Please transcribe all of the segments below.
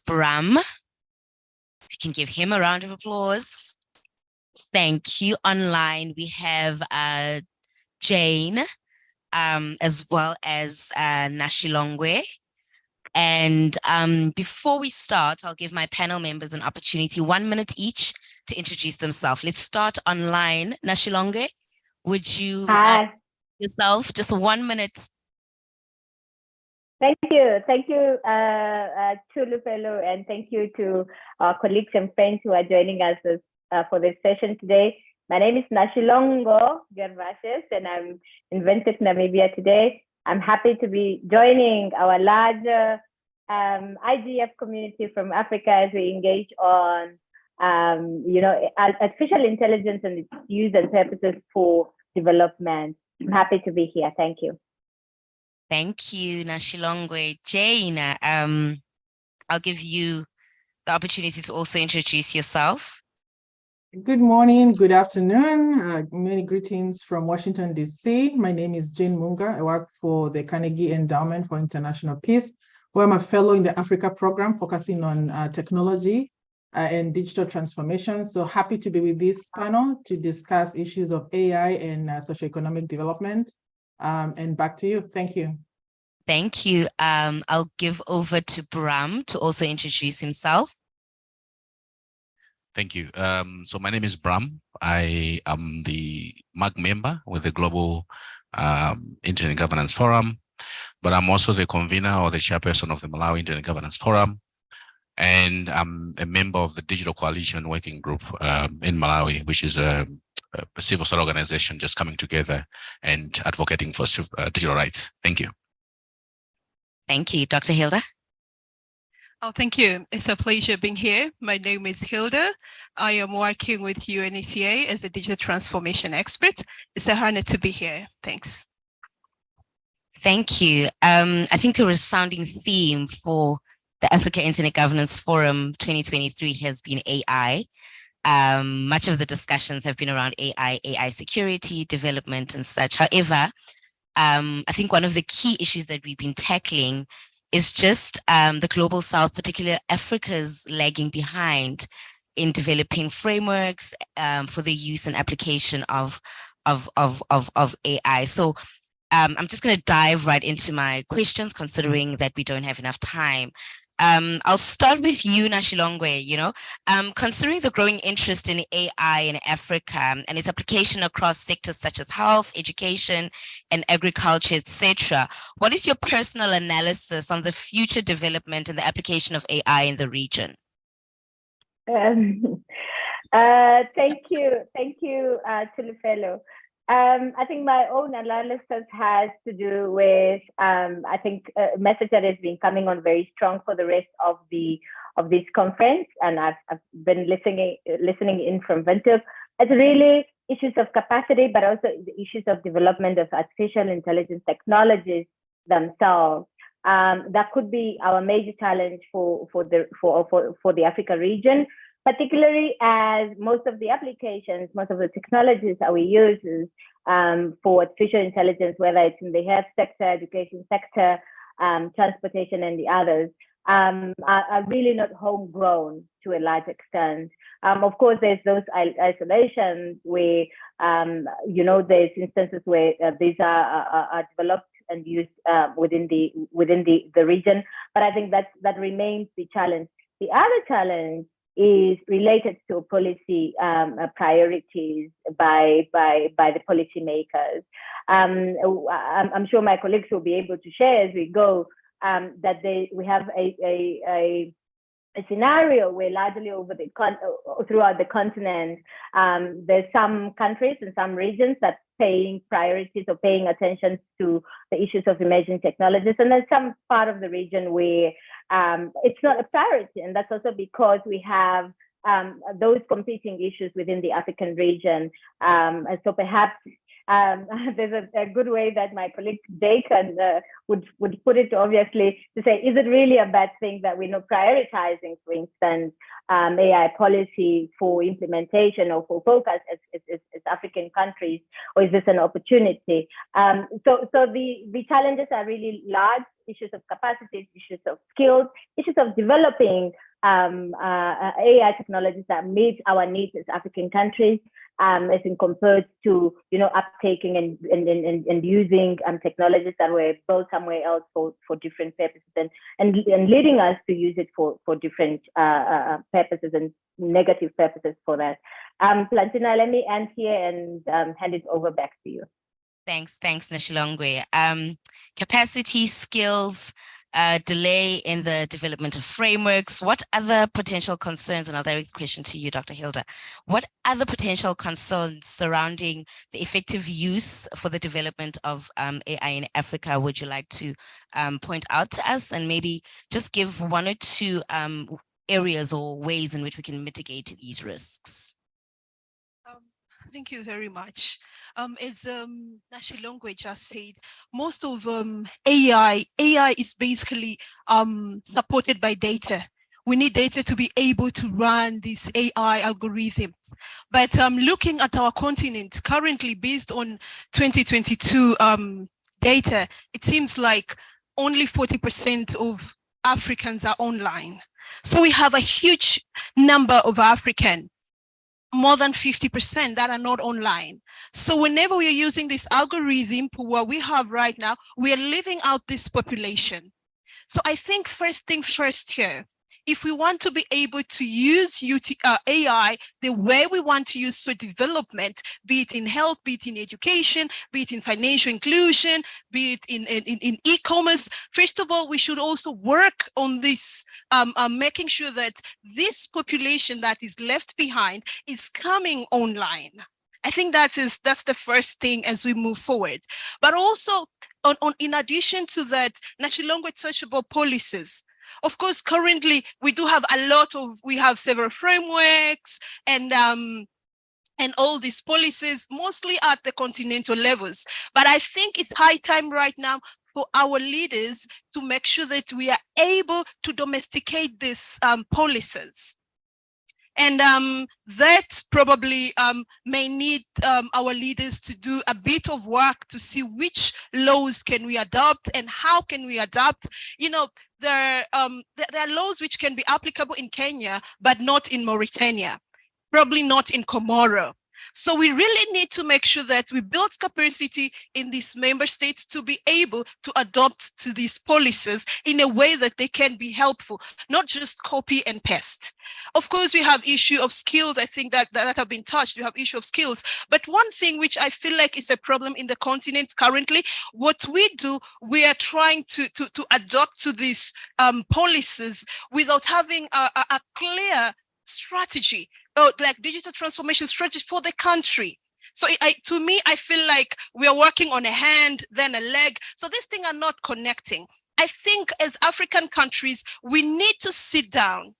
Bram. We can give him a round of applause. Thank you. Online, we have Jane, as well as Nashilongwe. And before we start, I'll give my panel members an opportunity, 1 minute each, to introduce themselves. Let's start online. Nashilongwe, would you yourself, just 1 minute? Thank you, Tulufelo, and thank you to our colleagues and friends who are joining us for this session today. My name is Nashilongo Gervashes, and I'm in Windhoek, Namibia today. I'm happy to be joining our larger IGF community from Africa as we engage on, artificial intelligence and its use and purposes for development. I'm happy to be here. Thank you. Thank you, Nashilongwe. Jane, I'll give you the opportunity to also introduce yourself. Good morning, good afternoon. Many greetings from Washington, D.C. My name is Jane Munga. I work for the Carnegie Endowment for International Peace, where I'm a fellow in the Africa program focusing on technology and digital transformation. So happy to be with this panel to discuss issues of AI and socioeconomic development. And back to you. Thank you. Thank you. I'll give over to Bram to also introduce himself. Thank you. So my name is Bram. I am the MAG member with the Global Internet Governance Forum, but I'm also the convener or the chairperson of the Malawi Internet Governance Forum. And I'm a member of the Digital Coalition Working Group in Malawi, which is a civil society organization just coming together and advocating for digital rights. Thank you. Thank you. Dr. Hilda? Oh, thank you. It's a pleasure being here. My name is Hilda. I am working with UNECA as a digital transformation expert. It's an honor to be here. Thanks. Thank you. I think a resounding theme for the Africa Internet Governance Forum 2023 has been AI. Much of the discussions have been around AI security, development, and such. However, I think one of the key issues that we've been tackling is just the Global South, particularly Africa's lagging behind in developing frameworks for the use and application of AI. So I'm just going to dive right into my questions, considering that we don't have enough time. I'll start with you, Nashilongwe. Considering the growing interest in AI in Africa and its application across sectors such as health, education, and agriculture, etc., what is your personal analysis on the future development and the application of AI in the region? Thank you, Tulufelo. I think my own analysis has to do with, I think, a message that has been coming on very strong for the rest of this conference, and I've been listening in from Windhoek. It's really issues of capacity, but also the issues of development of artificial intelligence technologies themselves. That could be our major challenge for the Africa region, particularly as most of the applications, most of the technologies that we use for artificial intelligence, whether it's in the health sector, education sector, transportation, and the others, are really not homegrown to a large extent. Of course, there's those isolations where, there's instances where these are developed and used within the region, but I think that remains the challenge. The other challenge is related to policy priorities by the policymakers. I'm sure my colleagues will be able to share as we go that we have a scenario where largely throughout the continent, there's some countries and some regions that paying priorities or paying attention to the issues of emerging technologies, and there's some part of the region where it's not a priority, and that's also because we have those competing issues within the African region. And so perhaps there's a good way that my colleague Jake would put it, obviously, to say, is it really a bad thing that we're not prioritizing, for instance, AI policy for implementation or for focus as African countries, or is this an opportunity? So the challenges are really large: issues of capacities, issues of skills, issues of developing AI technologies that meet our needs as African countries, as in compared to uptaking and using technologies that were built somewhere else for different purposes, and leading us to use it for different purposes and negative purposes for that. Plantina, let me end here and hand it over back to you. Thanks, Nashilongwe. Capacity, skills, delay in the development of frameworks. What other potential concerns, and I'll direct the question to you, Dr. Hilda, what other potential concerns surrounding the effective use for the development of AI in Africa would you like to point out to us, and maybe just give one or two areas or ways in which we can mitigate these risks? Thank you very much. As Nashilongwe just said, most of AI is basically supported by data. We need data to be able to run these AI algorithms. But looking at our continent currently, based on 2022 data, it seems like only 40% of Africans are online. So we have a huge number of Africans, more than 50%, that are not online. So whenever we are using this algorithm for what we have right now, we are leaving out this population. So I think first thing first here, if we want to be able to use AI the way we want to use for development, be it in health, be it in education, be it in financial inclusion, be it in e-commerce, first of all, we should also work on this, making sure that this population that is left behind is coming online. I think that's the first thing as we move forward. But also, in addition to that, Nashilongwe touched about policies. Of course, currently we do have we have several frameworks and all these policies, mostly at the continental levels. But I think it's high time right now for our leaders to make sure that we are able to domesticate these policies. And that probably may need our leaders to do a bit of work to see which laws can we adopt and how can we adapt. There are laws which can be applicable in Kenya, but not in Mauritania, probably not in Comoro. So we really need to make sure that we build capacity in these member states to be able to adopt to these policies in a way that they can be helpful, not just copy and paste. Of course, we have issue of skills. I think that have been touched. We have issue of skills. But one thing which I feel like is a problem in the continent currently, what we do, we are trying to adopt to these policies without having a clear strategy, like digital transformation strategy for the country. So to me, I feel like we are working on a hand, then a leg. So these things are not connecting. I think as African countries, we need to sit down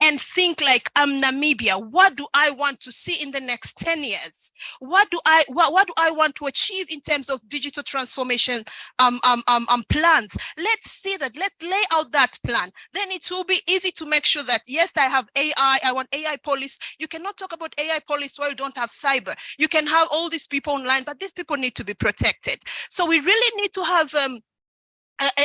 and think like, I'm Namibia. What do I want to see in the next 10 years? What do I want to achieve in terms of digital transformation plans? Let's see that. Let's lay out that plan. Then it will be easy to make sure that, yes, I have AI. I want AI police. You cannot talk about AI police while you don't have cyber. You can have all these people online, but these people need to be protected. So we really need to have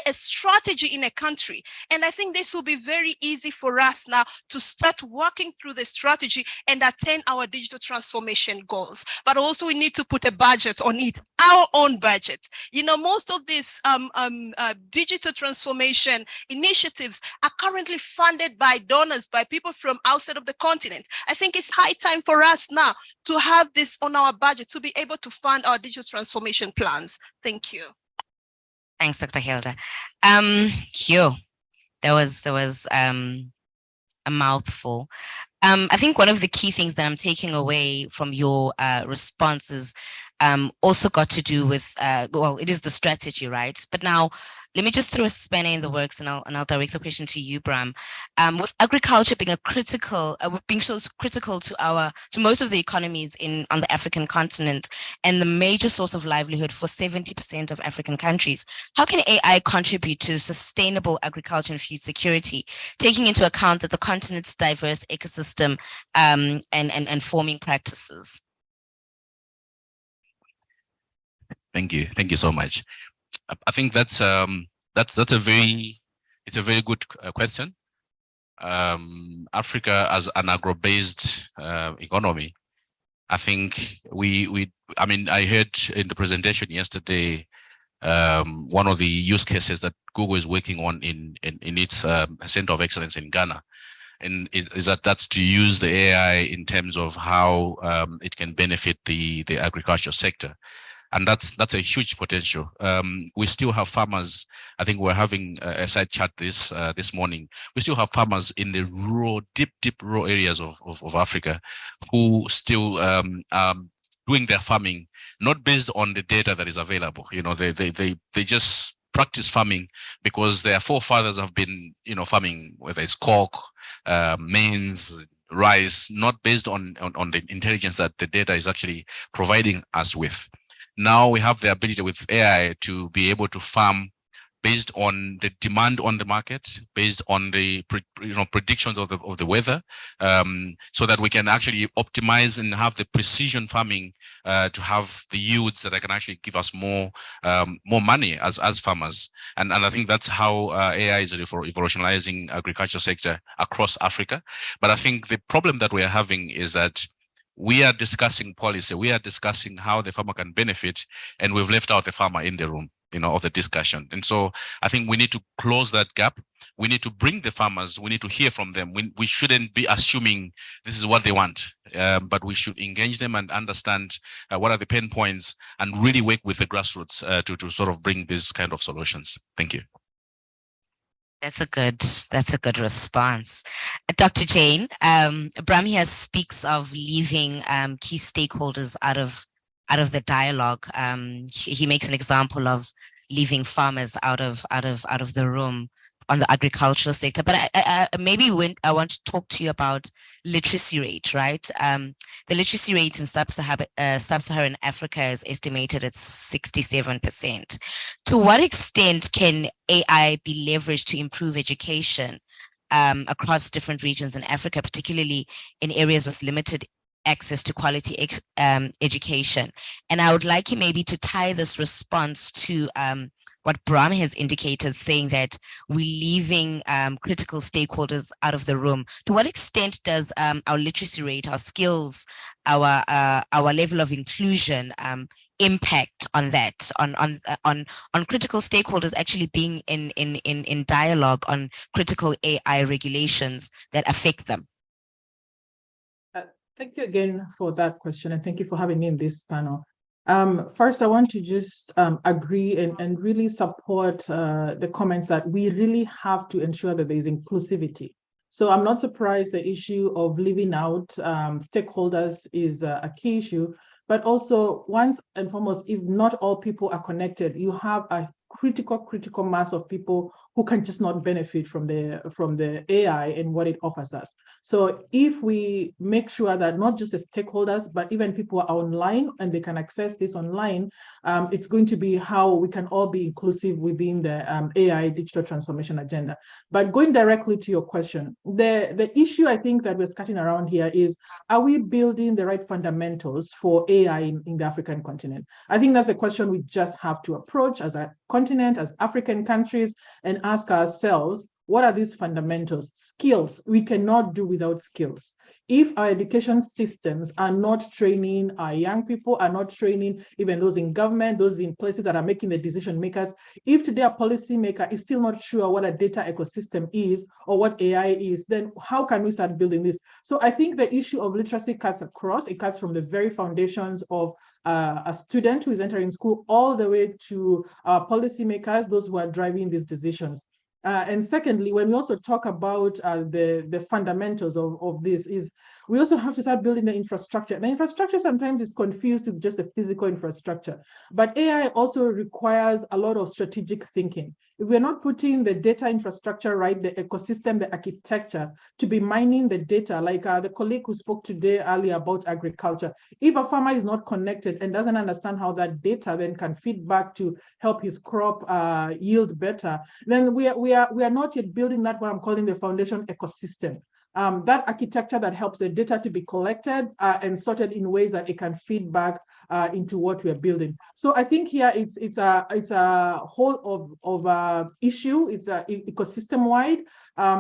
a strategy in a country. And I think this will be very easy for us now to start working through the strategy and attain our digital transformation goals. But also we need to put a budget on it, our own budget. Most of these digital transformation initiatives are currently funded by donors, by people from outside of the continent. I think it's high time for us now to have this on our budget to be able to fund our digital transformation plans. Thank you. Thanks, Dr. Hilda. There was a mouthful. I think one of the key things that I'm taking away from your responses also got to do with, well, it is the strategy, right? But now, let me just throw a spanner in the works, and I'll direct the question to you, Bram. With agriculture being being so critical to most of the economies on the African continent, and the major source of livelihood for 70% of African countries, how can AI contribute to sustainable agriculture and food security, taking into account that the continent's diverse ecosystem and farming practices? Thank you so much. I think that's a very good question. Africa as an agro-based economy, I think I mean, I heard in the presentation yesterday one of the use cases that Google is working on in its Center of Excellence in Ghana, and that's to use the AI in terms of how it can benefit the agriculture sector. And that's a huge potential. We still have farmers. I think we're having a side chat this morning. We still have farmers in the rural, deep rural areas of Africa who still doing their farming not based on the data that is available. You know, they just practice farming because their forefathers have been, you know, farming, whether it's cork, maize, rice, not based on the intelligence that the data is actually providing us with. Now we have the ability with AI to be able to farm based on the demand on the market, based on the predictions of the weather, so that we can actually optimize and have the precision farming to have the yields that can actually give us more money as farmers. And I think that's how AI is revolutionizing agriculture sector across Africa. But I think the problem that we are having is that we are discussing policy, we are discussing how the farmer can benefit, and we've left out the farmer in the room, you know, of the discussion. And so I think we need to close that gap. We need to bring the farmers, we need to hear from them. We shouldn't be assuming this is what they want, but we should engage them and understand what are the pain points and really work with the grassroots to sort of bring these kind of solutions. Thank you. That's a good response. Dr. Jane, Bram here speaks of leaving key stakeholders out of the dialogue. He makes an example of leaving farmers out of the room on the agricultural sector. But maybe I want to talk to you about literacy rate, right? The literacy rate in sub-Saharan Africa is estimated at 67%. To what extent can AI be leveraged to improve education across different regions in Africa, particularly in areas with limited access to quality education? And I would like you maybe to tie this response to what Bram has indicated, saying that we're leaving critical stakeholders out of the room. To what extent does our literacy rate, our skills, our level of inclusion impact on that, on critical stakeholders actually being in dialogue on critical AI regulations that affect them? Thank you again for that question, and thank you for having me in this panel. First, I want to just agree and really support the comments that we really have to ensure that there is inclusivity. So I'm not surprised the issue of leaving out stakeholders is a key issue, but also once and foremost, if not all people are connected, you have a critical mass of people who can just not benefit from the AI and what it offers us. So if we make sure that not just the stakeholders, but even people are online and they can access this online, it's going to be how we can all be inclusive within the AI digital transformation agenda. But going directly to your question, the issue I think that we're skirting around here is, are we building the right fundamentals for AI in the African continent? I think that's a question we just have to approach as a continent, as African countries, and ask ourselves, what are these fundamentals? Skills, we cannot do without skills. If our education systems are not training our young people, are not training even those in government, those in places that are making the decision makers, if today a policymaker is still not sure what a data ecosystem is or what AI is, then how can we start building this? So I think the issue of literacy cuts across. It cuts from the very foundations of a student who is entering school all the way to policymakers, those who are driving these decisions. And secondly, when we also talk about the fundamentals of this, is we also have to start building the infrastructure. The infrastructure sometimes is confused with just the physical infrastructure, but AI also requires a lot of strategic thinking. If we're not putting the data infrastructure right, the ecosystem, the architecture to be mining the data, like the colleague who spoke today earlier about agriculture, if a farmer is not connected and doesn't understand how that data then can feed back to help his crop yield better, then we are not yet building that, what I'm calling the foundation ecosystem. That architecture that helps the data to be collected and sorted in ways that it can feed back into what we're building. So I think here it's a whole of issue. It's a ecosystem wide.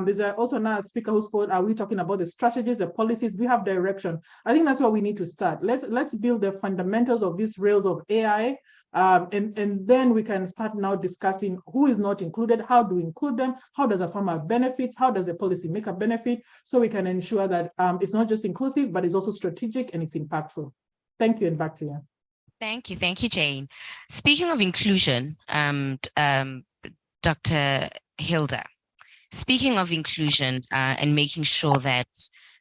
There's also now a speaker who spoke. Are we talking about the strategies, the policies? We have direction. I think that's where we need to start. Let's build the fundamentals of these rails of AI. And then we can start now discussing who is not included, how do we include them, how does a farmer benefit, how does a policymaker benefit, so we can ensure that it's not just inclusive, but it's also strategic and it's impactful. Thank you, and back to you. Thank you, Jane. Speaking of inclusion, Dr. Hilda, speaking of inclusion and making sure that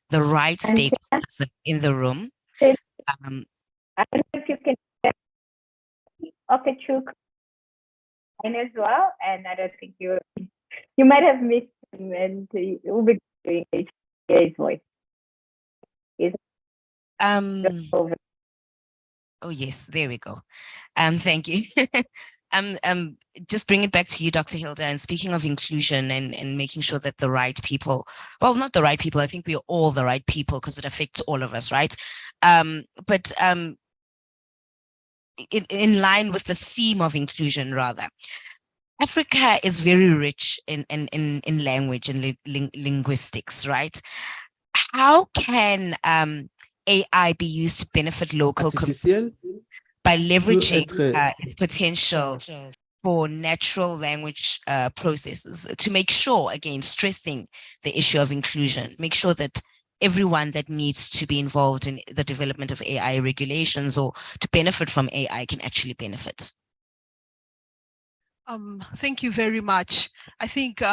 the right stakeholders are in the room. I don't know if you can okay, true as well, and I don't think you might have missed him, and you will be doing his voice. Oh yes, there we go. Thank you. Just bring it back to you, Dr. Hilda, and speaking of inclusion and making sure that the right people, well, not the right people, I think we're all the right people because it affects all of us, right? But in line with the theme of inclusion, rather, Africa is very rich in language and linguistics, right? How can AI be used to benefit local communities by leveraging its potential for natural language processes to make sure, again, stressing the issue of inclusion, make sure that everyone that needs to be involved in the development of AI regulations or to benefit from AI can actually benefit? Thank you very much. I think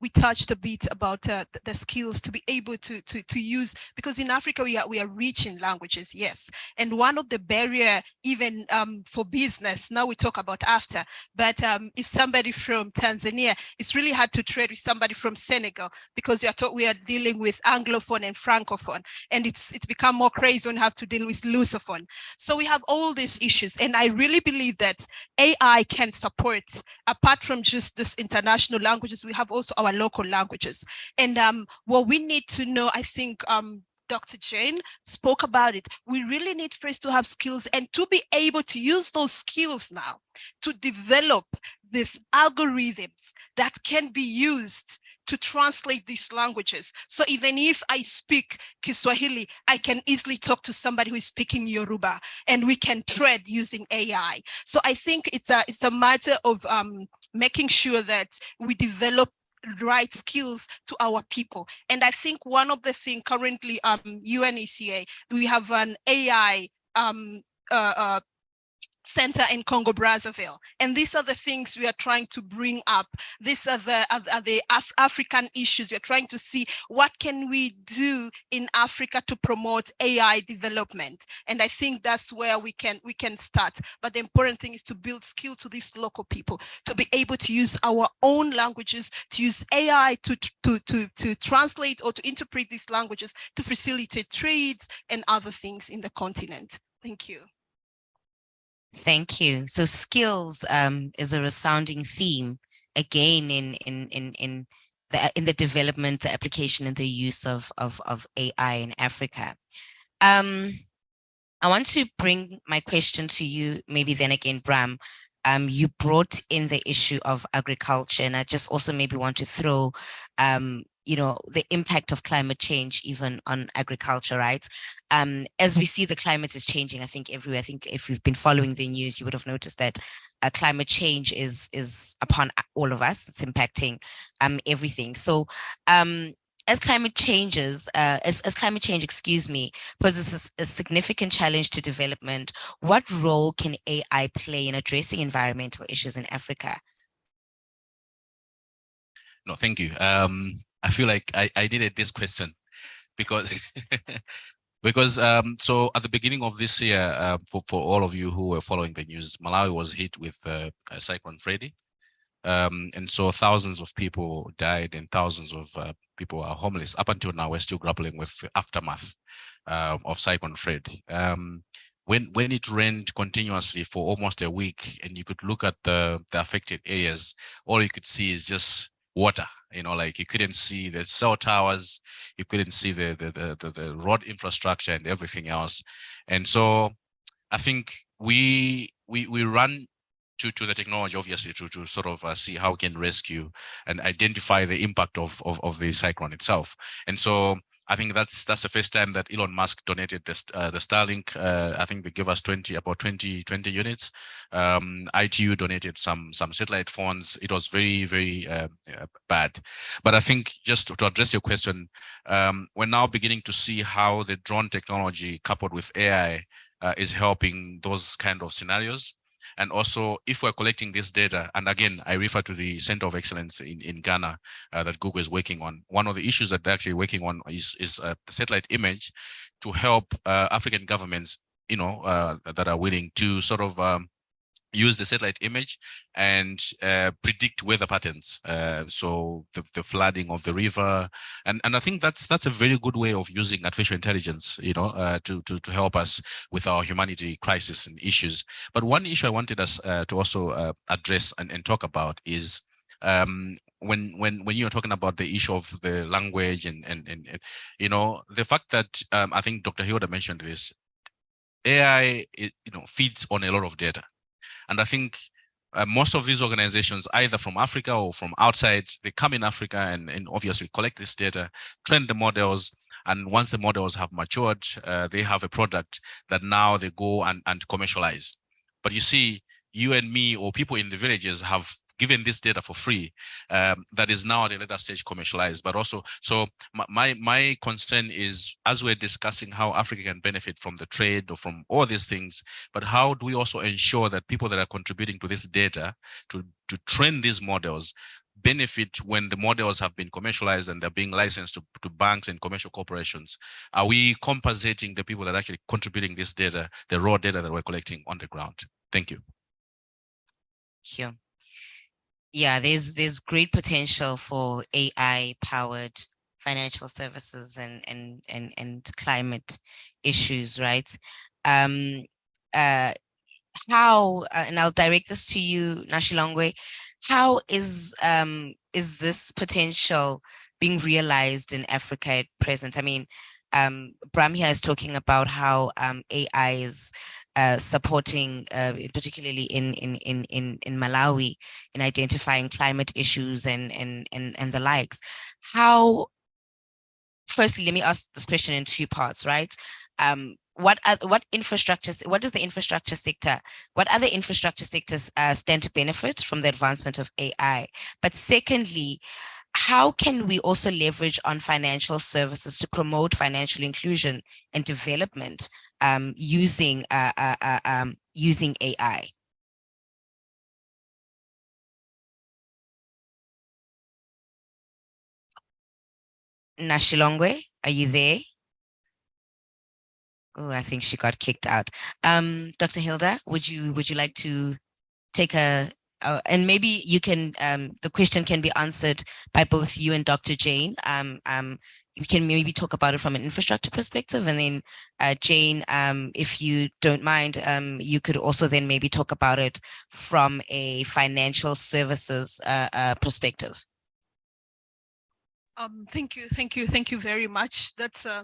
we touched a bit about the skills to be able to use, because in Africa we are rich in languages, yes. And one of the barrier even for business, now we talk about after, but if somebody from Tanzania, it's really hard to trade with somebody from Senegal because we are dealing with Anglophone and Francophone, and it's become more crazy when you have to deal with Lusophone. So we have all these issues, and I really believe that AI can support, apart from just this international languages, we have also our local languages. And what we need to know, I think Dr. Jane spoke about it, we really need first to have skills and to be able to use those skills now to develop these algorithms that can be used to translate these languages. So even if I speak Kiswahili, I can easily talk to somebody who is speaking Yoruba, and we can trade using AI. So I think it's a matter of making sure that we develop right skills to our people. And I think one of the things currently, UNECA, we have an AI center in Congo Brazzaville, and these are the things we are trying to bring up. These are the African issues. We are trying to see what can we do in Africa to promote AI development, and I think that's where we can start. But the important thing is to build skill to these local people to be able to use our own languages, to use AI to translate or to interpret these languages to facilitate trades and other things in the continent. Thank you. Thank you. So skills is a resounding theme again in the development, the application, and the use of AI in Africa. I want to bring my question to you, maybe then again, Bram. You brought in the issue of agriculture, and I just also maybe want to throw the impact of climate change even on agriculture, right? As we see, the climate is changing, I think, everywhere. I think if you've been following the news, you would have noticed that climate change is upon all of us. It's impacting everything. So as climate change, poses a significant challenge to development, what role can AI play in addressing environmental issues in Africa? No, thank you. I feel like I needed this question because because so at the beginning of this year, for all of you who were following the news, Malawi was hit with Cyclone Freddy. And so thousands of people died and thousands of people are homeless. Up until now, we're still grappling with the aftermath of Cyclone Freddy. When it rained continuously for almost a week, and you could look at the affected areas, all you could see is just water. You know, like you couldn't see the cell towers, you couldn't see the road infrastructure and everything else. And so I think we run to the technology, obviously, to sort of see how we can rescue and identify the impact of the cyclone itself. And so I think that's the first time that Elon Musk donated the Starlink. I think they give us about 20 units. ITU donated some satellite phones. It was very, very bad. But I think just to address your question, we're now beginning to see how the drone technology coupled with AI is helping those kind of scenarios. And also, if we're collecting this data, and again, I refer to the Center of Excellence in Ghana that Google is working on. One of the issues that they're actually working on is satellite image to help African governments, you know, that are willing to sort of use the satellite image and predict weather patterns. So the flooding of the river, and I think that's a very good way of using artificial intelligence, you know, to help us with our humanity crisis and issues. But one issue I wanted us to also address and talk about is when you're talking about the issue of the language and you know, the fact that I think Dr. Hilda mentioned this, AI feeds on a lot of data. And I think most of these organizations, either from Africa or from outside, they come in Africa and obviously collect this data, train the models. And once the models have matured, they have a product that now they go and commercialize. But you see, you and me or people in the villages have given this data for free that is now at a later stage commercialized. But also, so my concern is, as we're discussing how Africa can benefit from the trade or from all these things, but how do we also ensure that people that are contributing to this data to train these models benefit when the models have been commercialized and they're being licensed to banks and commercial corporations? Are we compensating the people that are actually contributing this data, the raw data that we're collecting on the ground? Thank you. Sure. Yeah, there's great potential for AI powered financial services and climate issues, right? How and I'll direct this to you, Nashilongwe, how is this potential being realized in Africa at present? I mean, Bram here is talking about how AI is supporting, particularly in Malawi, in identifying climate issues and the likes. How? Firstly, let me ask this question in two parts, right? What infrastructure? What does the infrastructure sector? What other infrastructure sectors stand to benefit from the advancement of AI? But secondly, how can we also leverage on financial services to promote financial inclusion and development using AI? Nashilongwe, are you there? Oh, I think she got kicked out. Dr. Hilda, would you like to take and maybe you can, the question can be answered by both you and Dr. Jane. You can maybe talk about it from an infrastructure perspective, and then Jane, if you don't mind, you could also then maybe talk about it from a financial services perspective. Thank you very much. That's a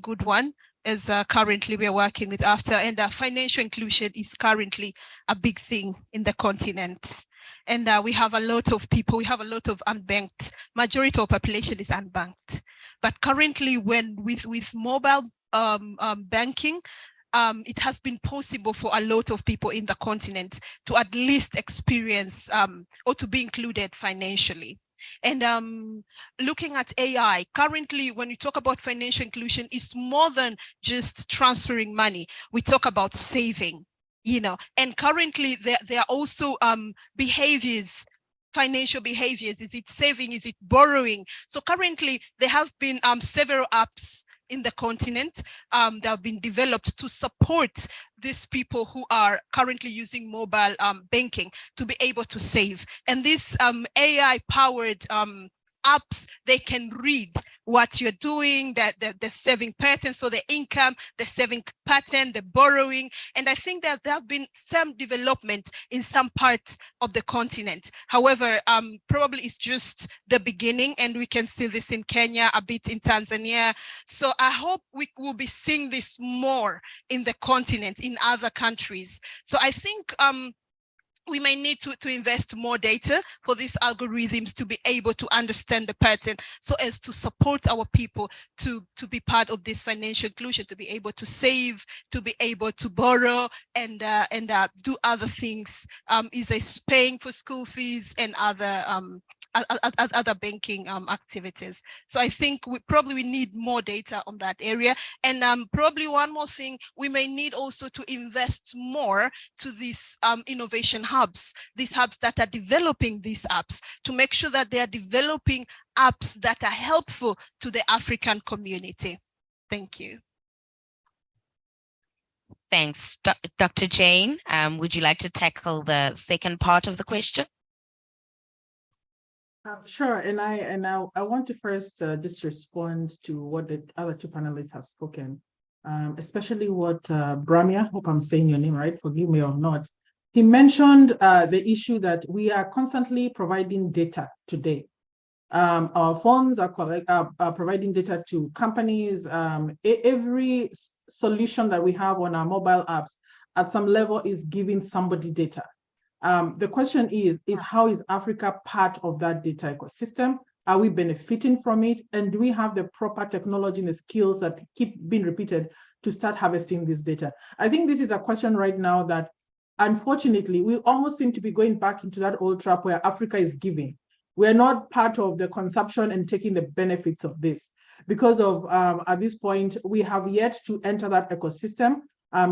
good one. As currently we are working with AFTA, and financial inclusion is currently a big thing in the continent. And we have a lot of people, we have a lot of unbanked, majority of population is unbanked. But currently with mobile banking, it has been possible for a lot of people in the continent to at least experience or to be included financially. And looking at AI, currently, when we talk about financial inclusion, it's more than just transferring money. We talk about saving, and currently there are also behaviors financial behaviors? Is it saving? Is it borrowing? So currently there have been several apps in the continent that have been developed to support these people who are currently using mobile banking to be able to save. And these AI-powered apps, they can read what you're doing, the saving pattern, so the income, the saving pattern, the borrowing. And I think that there have been some development in some parts of the continent. However, probably it's just the beginning, and we can see this in Kenya, a bit in Tanzania. So I hope we will be seeing this more in the continent, in other countries. So I think we may need to invest more data for these algorithms to be able to understand the pattern, so as to support our people to be part of this financial inclusion, to be able to save, to be able to borrow, and do other things, is paying for school fees and other banking activities. So I think we probably need more data on that area. And probably one more thing, we may need also to invest more to these innovation hubs, these hubs that are developing these apps, to make sure that they are developing apps that are helpful to the African community. Thank you. Thanks. Dr. Jane, would you like to tackle the second part of the question? Sure, and I want to first just respond to what the other two panelists have spoken, especially what Bramia, hope I'm saying your name right, forgive me or not. He mentioned the issue that we are constantly providing data today. Our phones are providing data to companies. Every solution that we have on our mobile apps at some level is giving somebody data. The question is how is Africa part of that data ecosystem? Are we benefiting from it? And do we have the proper technology and the skills that keep being repeated to start harvesting this data? I think this is a question right now that, unfortunately, we almost seem to be going back into that old trap where Africa is giving. We're not part of the consumption and taking the benefits of this. Because of, at this point, we have yet to enter that ecosystem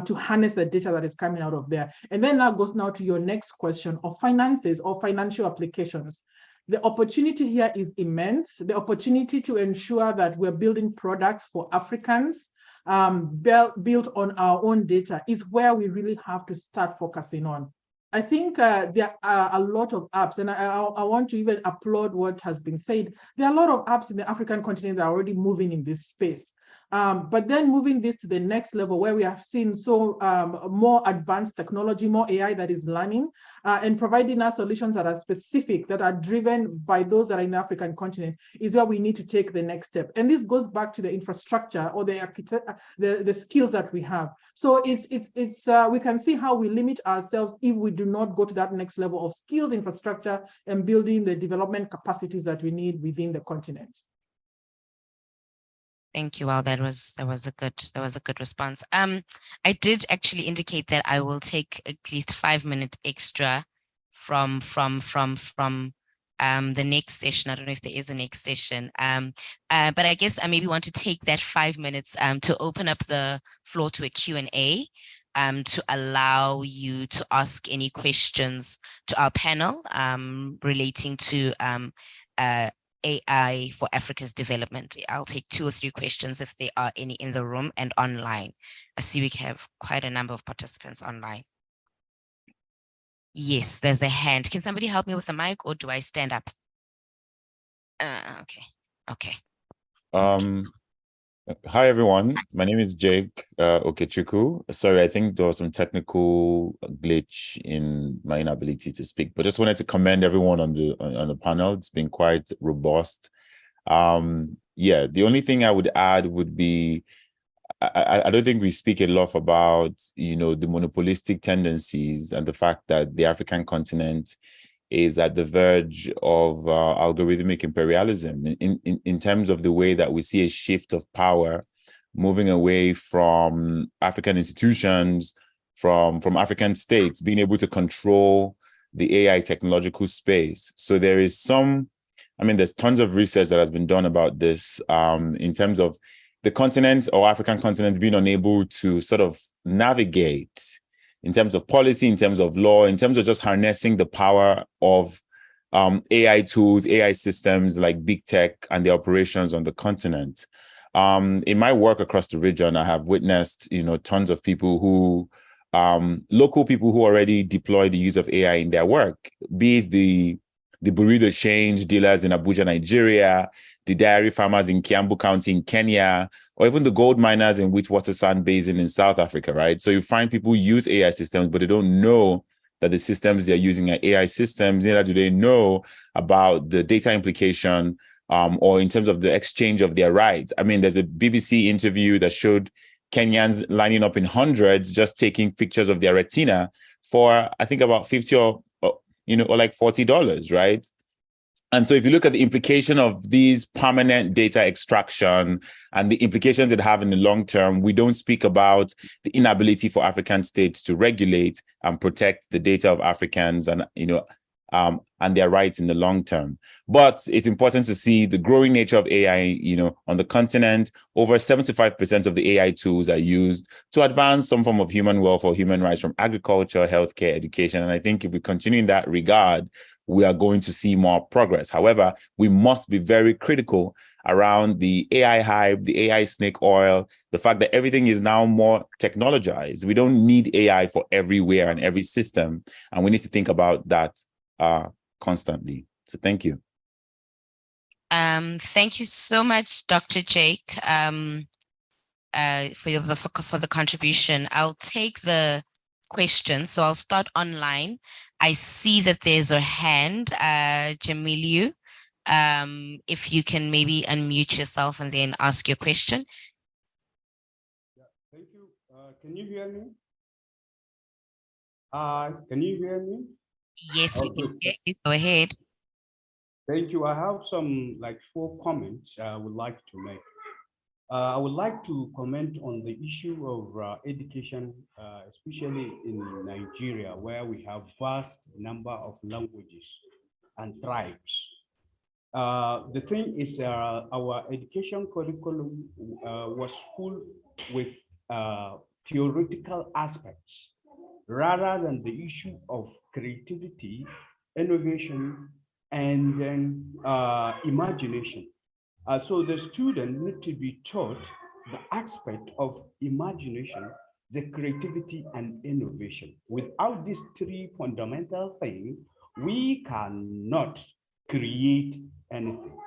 to harness the data that is coming out of there. And then that goes now to your next question of finances or financial applications. The opportunity here is immense. The opportunity to ensure that we're building products for Africans built on our own data is where we really have to start focusing on. I think there are a lot of apps, and I want to even applaud what has been said. There are a lot of apps in the African continent that are already moving in this space. But then moving this to the next level where we have seen more advanced technology, more AI that is learning and providing us solutions that are specific, that are driven by those that are in the African continent, is where we need to take the next step. And this goes back to the infrastructure or the skills that we have. So we can see how we limit ourselves if we do not go to that next level of skills infrastructure and building the development capacities that we need within the continent. Thank you. Wow, that was a good response. I did actually indicate that I will take at least 5 minutes extra from the next session. I don't know if there is a next session, but I guess I maybe want to take that 5 minutes to open up the floor to a Q&A, to allow you to ask any questions to our panel relating to AI for Africa's development. I'll take 2 or 3 questions if there are any in the room and online. I see we have quite a number of participants online. Yes, there's a hand. Can somebody help me with the mic, or do I stand up? Okay. Hi, everyone. My name is Jake Okechukwu. Sorry, I think there was some technical glitch in my inability to speak, but just wanted to commend everyone on the panel. It's been quite robust. Yeah, the only thing I would add would be, I don't think we speak enough about, the monopolistic tendencies and the fact that the African continent is at the verge of algorithmic imperialism in terms of the way that we see a shift of power moving away from African institutions, from African states being able to control the AI technological space. So there is there's tons of research that has been done about this in terms of the continent or African continents being unable to sort of navigate in terms of policy, in terms of law, in terms of just harnessing the power of AI tools, AI systems like big tech and the operations on the continent. In my work across the region, I have witnessed, tons of people who, local people who already deploy the use of AI in their work, be it the burrito change dealers in Abuja, Nigeria, the dairy farmers in Kiambu County in Kenya, or even the gold miners in Witwatersrand Sand Basin in South Africa, right? So you find people use AI systems, but they don't know that the systems they're using are AI systems, neither do they know about the data implication or in terms of the exchange of their rights. I mean, there's a BBC interview that showed Kenyans lining up in hundreds, just taking pictures of their retina for, I think, about 50 or like $40, right? And so if you look at the implication of these permanent data extraction and the implications it have in the long term, we don't speak about the inability for African states to regulate and protect the data of Africans and, and their rights in the long term. But it's important to see the growing nature of AI, on the continent. Over 75% of the AI tools are used to advance some form of human wealth or human rights, from agriculture, healthcare, education. And I think if we continue in that regard, we are going to see more progress. However, we must be very critical around the AI hype, the AI snake oil, the fact that everything is now more technologized. We don't need AI for everywhere and every system, and we need to think about that constantly. So thank you. Thank you so much, Dr. Jake, for the contribution. I'll take the question. So I'll start online. I see that there's a hand, Jamilu. If you can maybe unmute yourself and then ask your question. Yeah, thank you. Can you hear me? Can you hear me? Yes, we can hear you. Go ahead. Thank you. I have some 4 comments I would like to make. I would like to comment on the issue of education, especially in Nigeria, where we have vast number of languages and tribes. The thing is, our education curriculum was full with theoretical aspects rather than the issue of creativity, innovation, and then imagination. So the student need to be taught the aspect of imagination, the creativity, and innovation. Without these 3 fundamental things, we cannot create anything,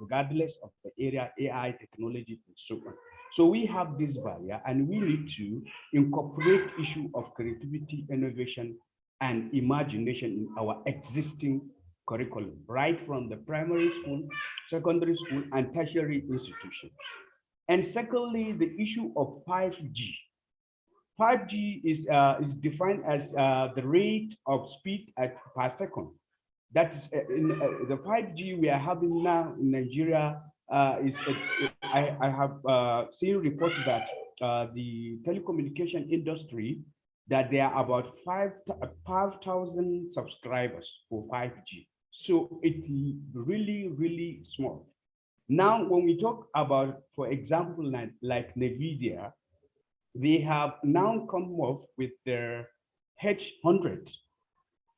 regardless of the area, AI, technology, and so on. So we have this barrier, and we need to incorporate issue of creativity, innovation, and imagination in our existing curriculum, right from the primary school, secondary school, and tertiary institutions. And secondly, the issue of 5G. 5G is defined as the rate of speed per second. That is the 5G we are having now in Nigeria. I have seen reports that the telecommunication industry, that there are about 5,000 subscribers for 5G. So it's really, really small. Now, when we talk about, for example, like NVIDIA, they have now come up with their H100.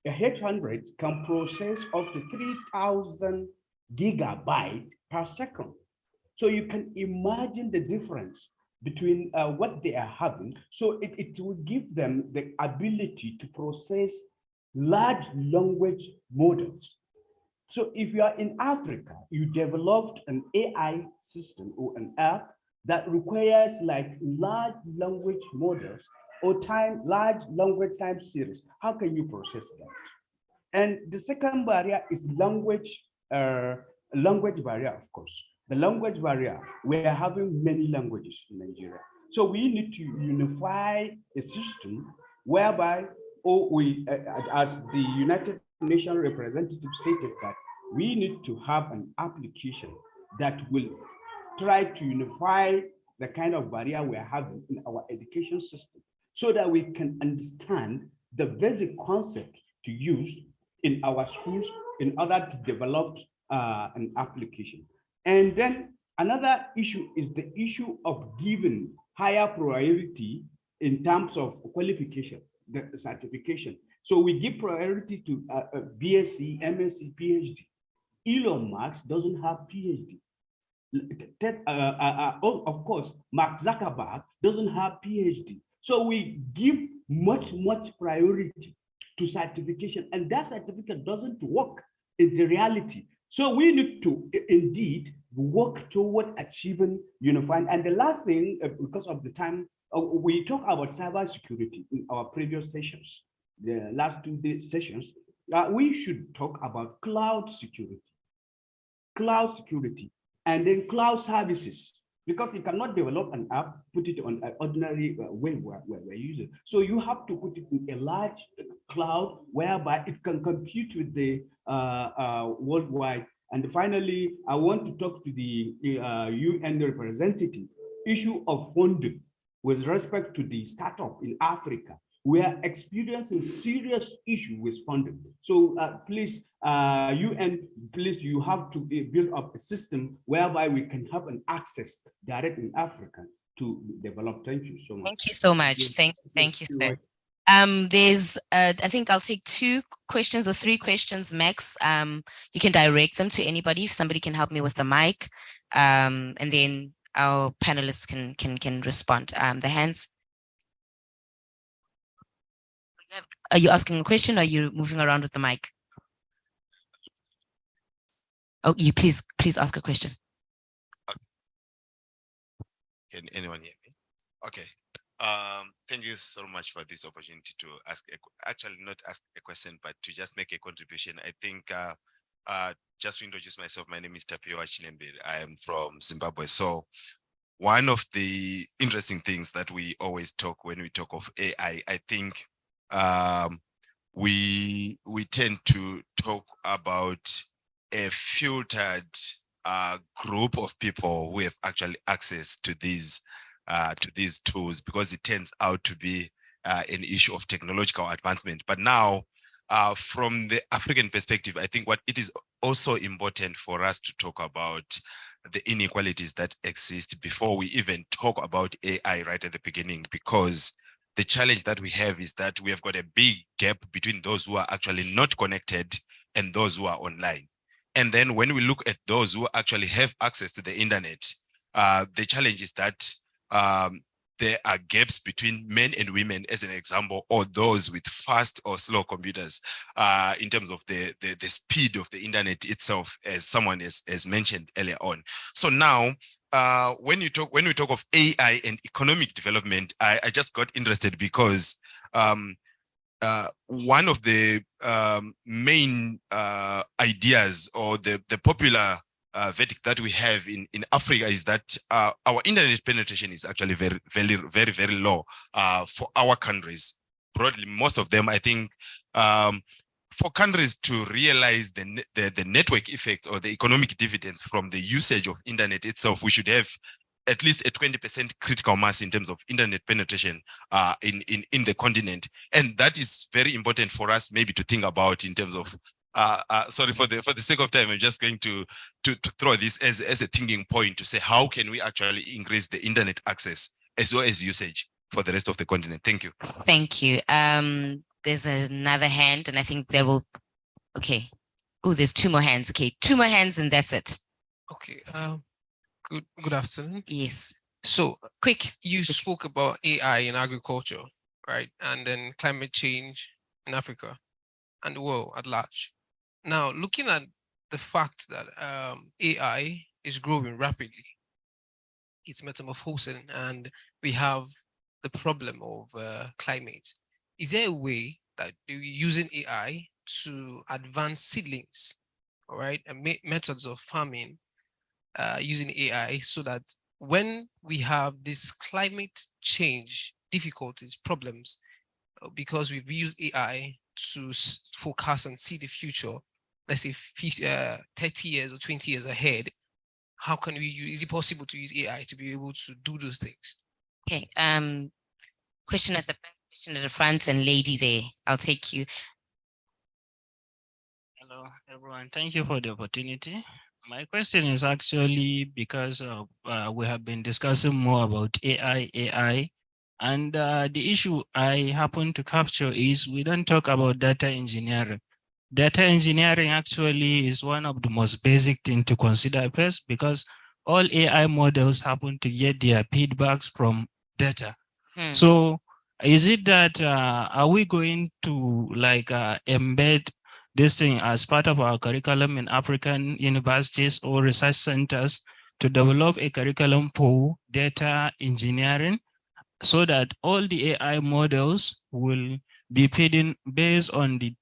A H100 can process up to 3,000 gigabytes per second. So you can imagine the difference between what they are having. So it will give them the ability to process large language models. So if you are in Africa, you developed an AI system or an app that requires large language models or large language time series. How can you process that? And the second barrier is language barrier, of course. The language barrier, we are having many languages in Nigeria. So we need to unify a system whereby, as the United Nations representative stated, that we need to have an application that will try to unify the kind of barrier we are having in our education system so that we can understand the basic concept to use in our schools in order to develop an application. And then another issue is the issue of giving higher priority in terms of qualification. the certification. So we give priority to BSc, MSc, PhD. Elon Musk doesn't have PhD. Of course, Mark Zuckerberg doesn't have PhD. So we give much priority to certification, and that certificate doesn't work in the reality. So we need to indeed work toward achieving unified. And the last thing, because of the time, we talk about cybersecurity in our previous sessions, the last 2 sessions. We should talk about cloud security, and then cloud services, because you cannot develop an app, put it on an ordinary web where we use it. So you have to put it in a large cloud whereby it can compete with the worldwide. And finally, I want to talk to the UN representative issue of funding with respect to the startup in Africa. We are experiencing serious issue with funding. So please, UN, please, you have to build up a system whereby we can have an access direct in Africa to develop. Thank you so much. Thank you so much. Thank you, sir. There's, I think I'll take 2 questions or 3 questions max. You can direct them to anybody if somebody can help me with the mic, and then our panelists can respond. The hands. Are you asking a question or are you moving around with the mic? Oh, you please ask a question. Okay. Can anyone hear me? Okay. Thank you so much for this opportunity to actually not ask a question, but to just make a contribution. I think just to introduce myself, my name is Tapio Chilembe. I am from Zimbabwe. So one of the interesting things that we always talk when we talk of AI, I think we tend to talk about a filtered group of people who have actually access to these tools, because it turns out to be an issue of technological advancement. But now, from the African perspective, I think what it is also important for us to talk about the inequalities that exist before we even talk about AI right at the beginning, because the challenge that we have is that we have got a big gap between those who are actually not connected and those who are online. And then when we look at those who actually have access to the internet, the challenge is that there are gaps between men and women, as an example, or those with fast or slow computers, in terms of the speed of the internet itself, as someone has mentioned earlier on. So now, when we talk of AI and economic development, I just got interested because one of the main ideas or the popular verdict that we have in Africa is that our internet penetration is actually very low for our countries. Broadly, most of them, I think, for countries to realize the network effects or the economic dividends from the usage of internet itself, we should have at least a 20% critical mass in terms of internet penetration in the continent. And that is very important for us maybe to think about in terms of, sorry, for the sake of time, I'm just going to throw this as a thinking point to say, how can we actually increase the internet access as well as usage for the rest of the continent? Thank you. Thank you. There's another hand, and I think there will, okay. Oh, there's 2 more hands. Okay, 2 more hands and that's it. Okay, good afternoon. Yes. So Quick. You spoke about AI in agriculture, right? And then climate change in Africa and the world at large. Now, looking at the fact that AI is growing rapidly, it's metamorphosing, and we have the problem of climate. Is there a way that you're using AI to advance seedlings, all right, and methods of farming using AI, so that when we have this climate change difficulties, problems, because we've used AI to forecast and see the future, let's say 30 years or 20 years ahead, how can we use, is it possible to use AI to be able to do those things? Okay, question at the back, question at the front, and lady there. I'll take you. Hello, everyone. Thank you for the opportunity. My question is actually because we have been discussing more about AI And the issue I happen to capture is we don't talk about data engineering. Data engineering actually is one of the most basic things to consider first, because all AI models happen to get their feedbacks from data. So is it that are we going to like embed this thing as part of our curriculum in African universities or research centers to develop a curriculum for data engineering, so that all the AI models will be feeding based on the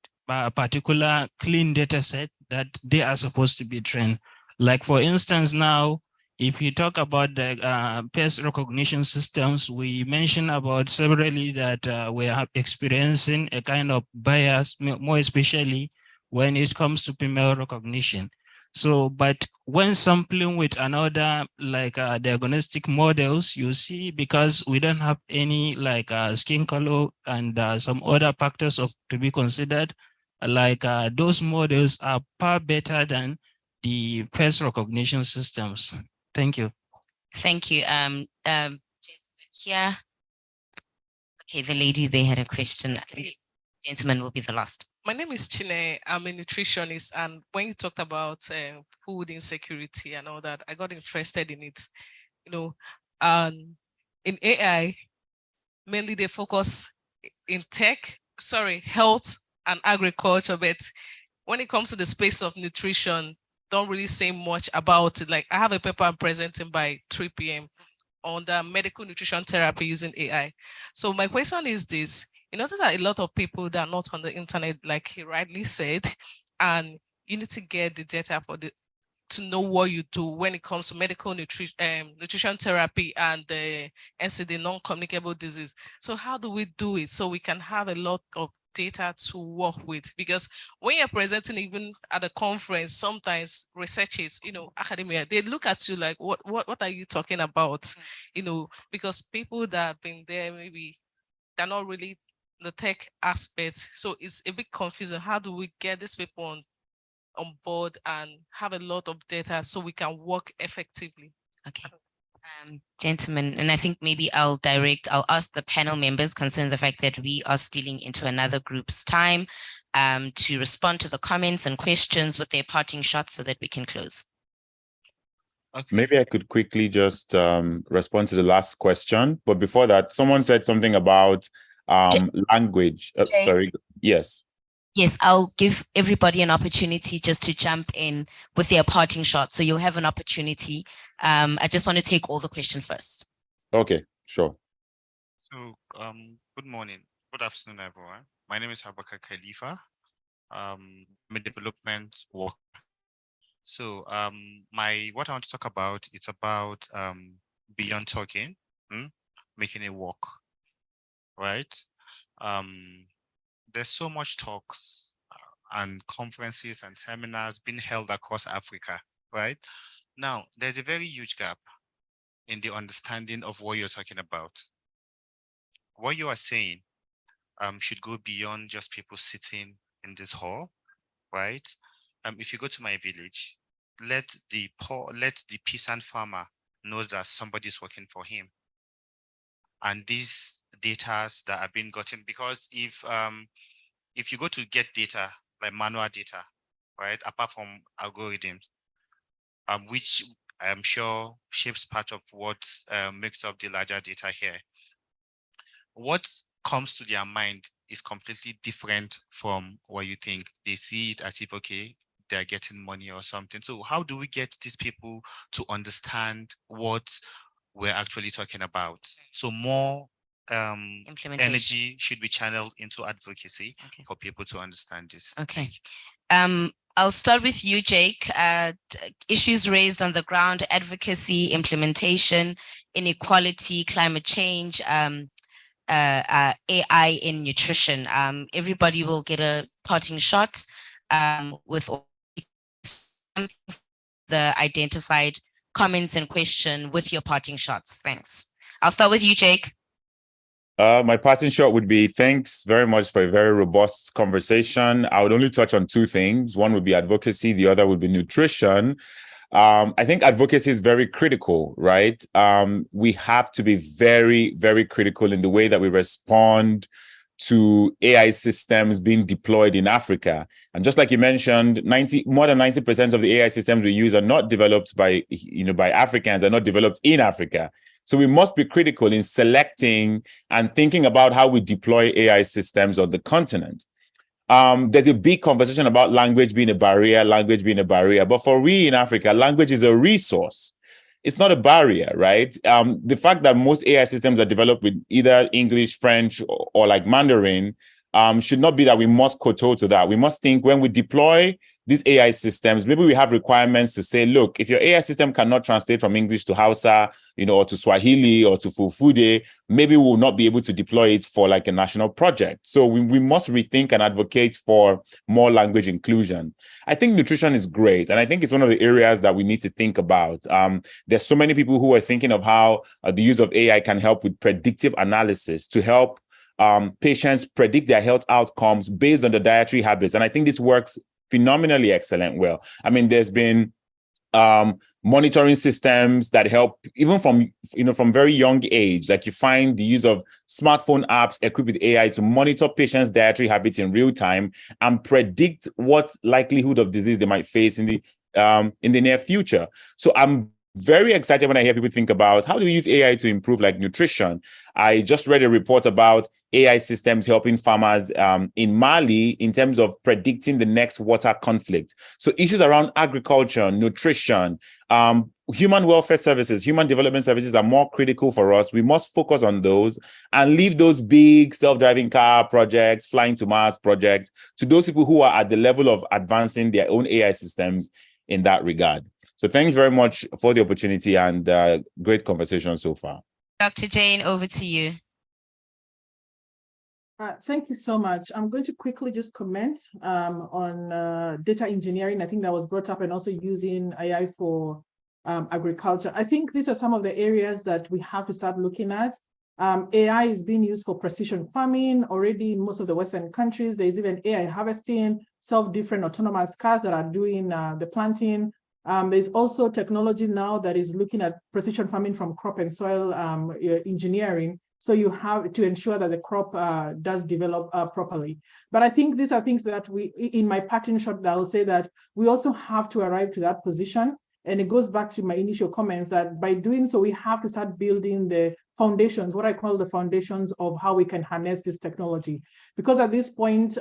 particular clean data set that they are supposed to be trained? Like for instance, now, if you talk about the face recognition systems, we mentioned about severally that we are experiencing a kind of bias, more especially when it comes to female recognition. So, but when sampling with another like diagnostic models, you see, because we don't have any like skin color and some other factors to be considered, like those models are far better than the face recognition systems. Thank you. Thank you. Here. Okay, the lady there had a question. Gentleman will be the last. My name is Chine. I'm a nutritionist, and when you talked about food insecurity and all that, I got interested in it. You know, in AI, mainly they focus in health and agriculture, but when it comes to the space of nutrition, don't really say much about it. Like I have a paper I'm presenting by 3 p.m. on the medical nutrition therapy using AI. So my question is this: you notice that a lot of people that are not on the internet, like he rightly said, and you need to get the data to know what you do when it comes to medical nutrition therapy and the NCD, non-communicable disease. So how do we do it so we can have a lot of data to work with? Because when you're presenting even at a conference, sometimes researchers, academia, they look at you like, what are you talking about? Because people that have been there, maybe they're not really the tech aspect. So it's a bit confusing. How do we get these people on board and have a lot of data so we can work effectively? Okay. Gentlemen, and I think maybe I'll ask the panel members, concerning the fact that we are stealing into another group's time, to respond to the comments and questions with their parting shots so that we can close. Okay. Maybe I could quickly just respond to the last question. But before that, someone said something about language. Sorry. Yes. Yes, I'll give everybody an opportunity just to jump in with their parting shot. So you'll have an opportunity. I just want to take all the questions first. Okay, sure. So, good morning, good afternoon, everyone. My name is Habaka Khalifa. I'm a development worker. So, what I want to talk about, it's about beyond talking, making it work, right? There's so much talks and conferences and seminars being held across Africa, right? Now, there's a very huge gap in the understanding of what you're talking about. What you are saying should go beyond just people sitting in this hall, right? If you go to my village, let the peasant farmer know that somebody's working for him. And these data that are being gotten, because if you go to get data, like manual data, right, apart from algorithms, which I am sure shapes part of what makes up the larger data here, what comes to their mind is completely different from what you think. They see it as if, okay, they're getting money or something. So how do we get these people to understand what we're actually talking about? So more energy should be channeled into advocacy for people to understand this. Okay. I'll start with you, Jake. Issues raised on the ground: advocacy, implementation, inequality, climate change, AI in nutrition. Everybody will get a parting shot with all the identified comments and question with your parting shots. Thanks. I'll start with you, Jake. My parting shot would be, thanks very much for a very robust conversation. I would only touch on two things. One would be advocacy. The other would be nutrition. I think advocacy is very critical, right? We have to be very, very critical in the way that we respond to AI systems being deployed in Africa. And just like you mentioned, more than 90% of the AI systems we use are not developed by Africans, are not developed in Africa. So we must be critical in selecting and thinking about how we deploy AI systems on the continent. There's a big conversation about language being a barrier, but for we in Africa, language is a resource. It's not a barrier, right? The fact that most AI systems are developed with either English, French, or like Mandarin should not be that we must kowtow to that. We must think when we deploy these AI systems, maybe we have requirements to say, look, if your AI system cannot translate from English to Hausa, or to Swahili or to Fulfude, maybe we will not be able to deploy it for like a national project. So we must rethink and advocate for more language inclusion. I think nutrition is great. And I think it's one of the areas that we need to think about. There's so many people who are thinking of how the use of AI can help with predictive analysis to help patients predict their health outcomes based on the dietary habits. And I think this works phenomenally excellent well. I mean, there's been monitoring systems that help even from very young age. Like you find the use of smartphone apps equipped with AI to monitor patients' dietary habits in real time and predict what likelihood of disease they might face in the near future. So I'm very excited when I hear people think about how do we use AI to improve like nutrition. I just read a report about AI systems helping farmers in Mali in terms of predicting the next water conflict. So issues around agriculture, nutrition, human welfare services, human development services are more critical for us. We must focus on those and leave those big self-driving car projects, flying to Mars projects to those people who are at the level of advancing their own AI systems in that regard. So thanks very much for the opportunity and great conversation so far. Dr. Jane, over to you. Thank you so much. I'm going to quickly just comment on data engineering. I think that was brought up, and also using AI for agriculture. I think these are some of the areas that we have to start looking at. AI is being used for precision farming already in most of the Western countries. There's even AI harvesting, self-different autonomous cars that are doing the planting. There's also technology now that is looking at precision farming from crop and soil engineering. So you have to ensure that the crop does develop properly. But I think these are things that in my parting shot, I will say that we also have to arrive to that position. And it goes back to my initial comments that by doing so, we have to start building the foundations, what I call the foundations of how we can harness this technology. Because at this point,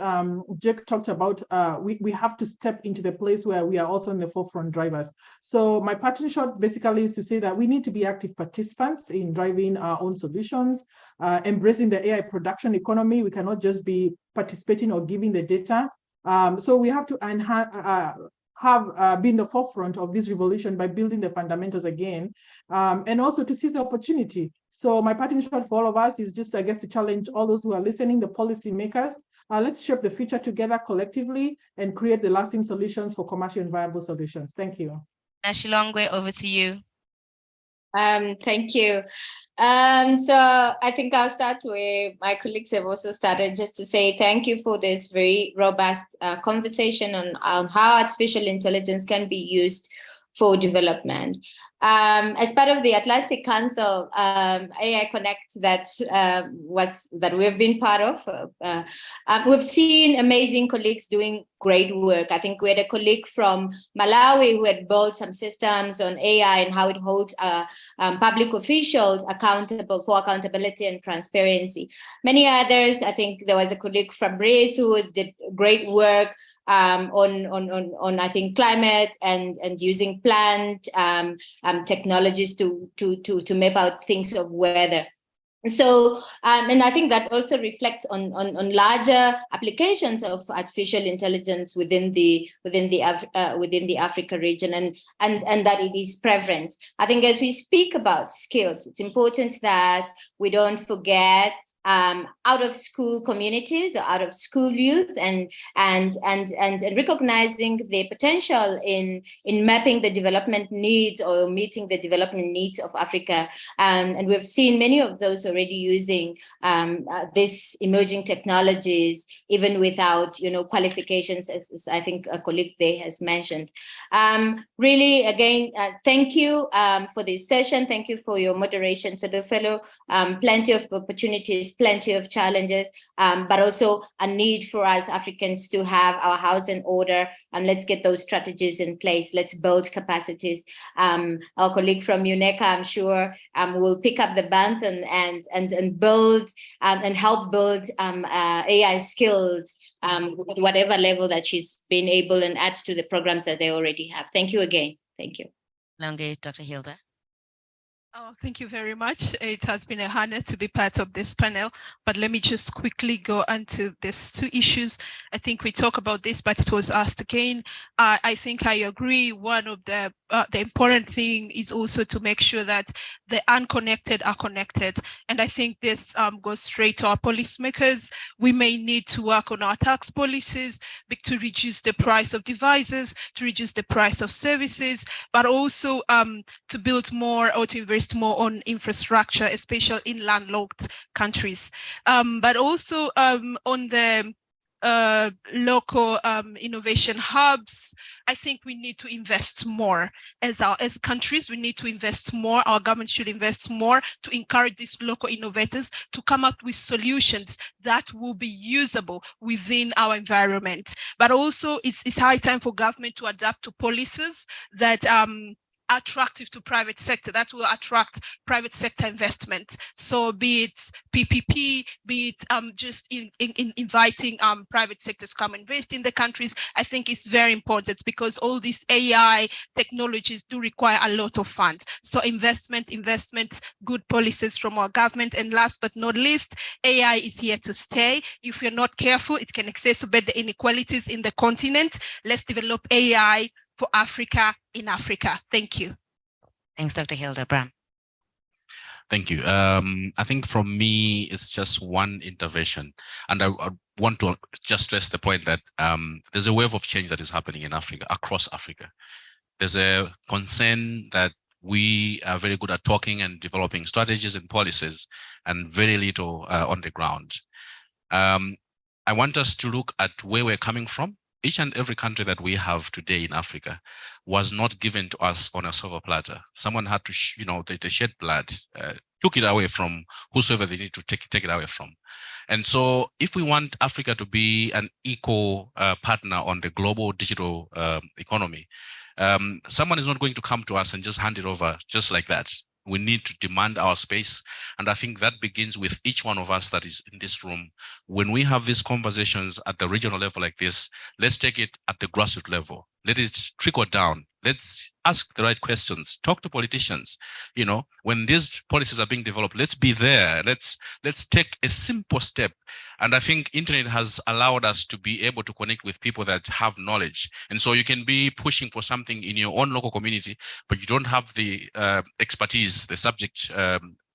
Jake talked about, we have to step into the place where we are also in the forefront drivers. So my parting shot basically is to say that we need to be active participants in driving our own solutions, embracing the AI production economy. We cannot just be participating or giving the data. So we have to have been the forefront of this revolution by building the fundamentals again, and also to seize the opportunity. So my parting shot for all of us is just, I guess, to challenge all those who are listening, the policymakers. Let's shape the future together collectively and create the lasting solutions for commercial and viable solutions. Thank you. Nashilongwe, over to you. Thank you. So I think I'll start where my colleagues have also started, just to say thank you for this very robust conversation on how artificial intelligence can be used for development. As part of the Atlantic Council AI Connect that we've been part of, we've seen amazing colleagues doing great work. I think we had a colleague from Malawi who had built some systems on AI and how it holds public officials accountable for accountability and transparency. Many others, I think there was a colleague from Greece who did great work on I think climate and using plant technologies to map out things of weather. So and I think that also reflects on larger applications of artificial intelligence within the Africa region, and that it is prevalent. I think as we speak about skills, it's important that we don't forget out of school communities or out of school youth, and recognizing the potential in mapping the development needs or meeting the development needs of Africa. And we've seen many of those already using these emerging technologies, even without, qualifications, as I think a colleague there has mentioned. Really, again, thank you for this session. Thank you for your moderation. So the fellow, plenty of opportunities, plenty of challenges, but also a need for us Africans to have our house in order, and let's get those strategies in place. Let's build capacities. Our colleague from UNECA, I'm sure, will pick up the baton and build and help build AI skills at whatever level that she's been able, and add to the programs that they already have. Thank you again. Thank you. Longe, Dr. Hilda. Oh, thank you very much. It has been a honor to be part of this panel, but let me just quickly go onto these two issues. I think we talk about this, but it was asked again. I think I agree. One of the important thing is also to make sure that the unconnected are connected. And I think this goes straight to our policymakers. We may need to work on our tax policies to reduce the price of devices, to reduce the price of services, but also to build more or to invest more on infrastructure, especially in landlocked countries. But also on the local innovation hubs, I think we need to invest more as countries. We need to invest more. Our government should invest more to encourage these local innovators to come up with solutions that will be usable within our environment. But also, it's high time for government to adapt to policies that attractive to private sector, that will attract private sector investment. So be it PPP, be it just in inviting private sectors to come invest in the countries. I think it's very important because all these AI technologies do require a lot of funds. So investment, good policies from our government. And last but not least, AI is here to stay. If you're not careful, it can exacerbate the inequalities in the continent. Let's develop AI for Africa in Africa. Thank you. Thanks, Dr. Hilda. Bram. Thank you. I think from me, it's just one intervention. And I want to just stress the point that there's a wave of change that is happening in Africa, across Africa. There's a concern that we are very good at talking and developing strategies and policies and very little on the ground. I want us to look at where we're coming from. Each and every country that we have today in Africa was not given to us on a silver platter. Someone had to, they shed blood, took it away from whosoever they need to take it away from. And so if we want Africa to be an equal partner on the global digital economy, someone is not going to come to us and just hand it over just like that. We need to demand our space. And I think that begins with each one of us that is in this room. When we have these conversations at the regional level like this, let's take it at the grassroots level. Let it trickle down. Let's ask the right questions. Talk to politicians. When these policies are being developed, let's be there. Let's take a simple step. And I think internet has allowed us to be able to connect with people that have knowledge. And so you can be pushing for something in your own local community, but you don't have the expertise, the subject,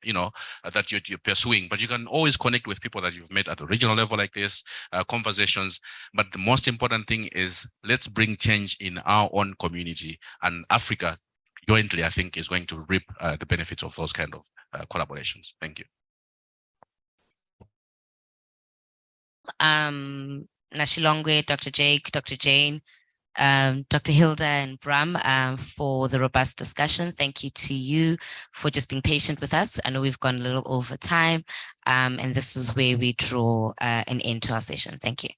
that you're pursuing, but you can always connect with people that you've met at a regional level like this, conversations. But the most important thing is let's bring change in our own community, and Africa jointly, I think, is going to reap the benefits of those kind of collaborations. Thank you. Nashilongwe, Dr. Jake, Dr. Jane, Dr. Hilda and Bram for the robust discussion. Thank you to you for just being patient with us. I know we've gone a little over time, and this is where we draw an end to our session. Thank you.